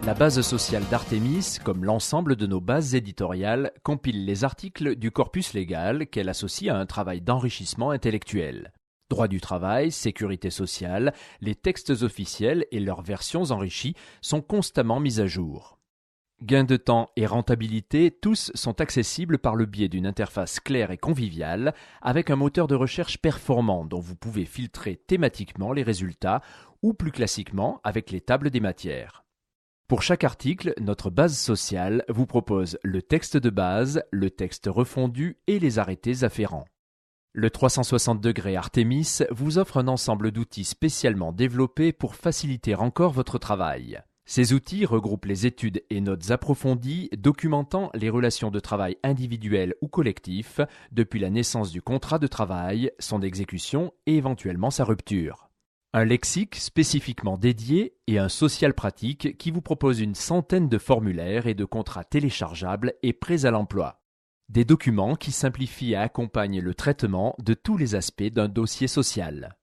La base sociale d'Artémis, comme l'ensemble de nos bases éditoriales, compile les articles du corpus légal qu'elle associe à un travail d'enrichissement intellectuel. Droit du travail, sécurité sociale, les textes officiels et leurs versions enrichies sont constamment mis à jour. Gain de temps et rentabilité, tous sont accessibles par le biais d'une interface claire et conviviale, avec un moteur de recherche performant dont vous pouvez filtrer thématiquement les résultats ou plus classiquement avec les tables des matières. Pour chaque article, notre base sociale vous propose le texte de base, le texte refondu et les arrêtés afférents. Le 360° Artémis vous offre un ensemble d'outils spécialement développés pour faciliter encore votre travail. Ces outils regroupent les études et notes approfondies documentant les relations de travail individuelles ou collectives depuis la naissance du contrat de travail, son exécution et éventuellement sa rupture. Un lexique spécifiquement dédié et un social pratique qui vous propose une centaine de formulaires et de contrats téléchargeables et prêts à l'emploi. Des documents qui simplifient et accompagnent le traitement de tous les aspects d'un dossier social.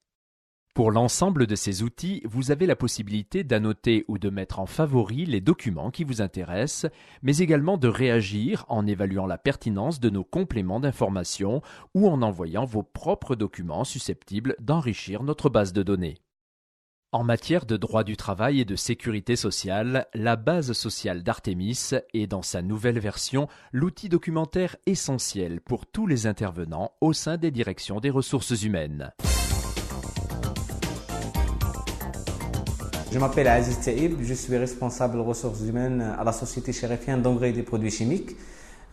Pour l'ensemble de ces outils, vous avez la possibilité d'annoter ou de mettre en favori les documents qui vous intéressent, mais également de réagir en évaluant la pertinence de nos compléments d'information ou en envoyant vos propres documents susceptibles d'enrichir notre base de données. En matière de droit du travail et de sécurité sociale, la base sociale d'Artémis est dans sa nouvelle version l'outil documentaire essentiel pour tous les intervenants au sein des directions des ressources humaines. Je m'appelle Aziz Taïb, je suis responsable ressources humaines à la société chérifienne d'engrais et des produits chimiques.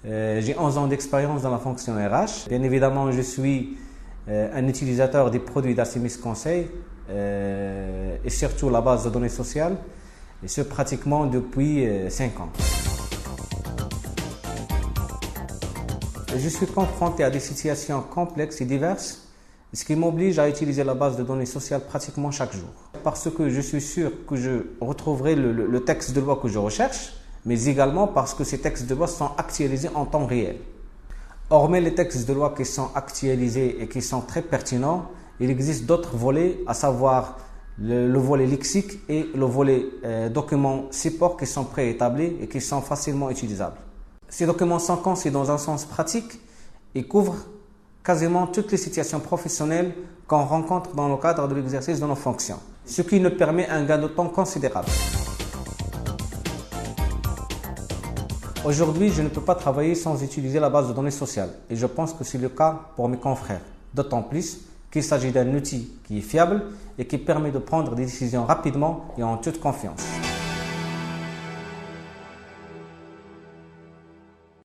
J'ai 11 ans d'expérience dans la fonction RH. Bien évidemment, je suis un utilisateur des produits d'Artémis Conseil et surtout la base de données sociales, et ce pratiquement depuis 5 ans. Je suis confronté à des situations complexes et diverses, ce qui m'oblige à utiliser la base de données sociales pratiquement chaque jour. Parce que je suis sûr que je retrouverai le texte de loi que je recherche, mais également parce que ces textes de loi sont actualisés en temps réel. Hormis les textes de loi qui sont actualisés et qui sont très pertinents, il existe d'autres volets, à savoir le volet lexique et le volet documents support qui sont préétablis et qui sont facilement utilisables. Ces documents sont conçus dans un sens pratique et couvrent quasiment toutes les situations professionnelles qu'on rencontre dans le cadre de l'exercice de nos fonctions, ce qui nous permet un gain de temps considérable. Aujourd'hui, je ne peux pas travailler sans utiliser la base de données sociales et je pense que c'est le cas pour mes confrères, d'autant plus qu'il s'agit d'un outil qui est fiable et qui permet de prendre des décisions rapidement et en toute confiance.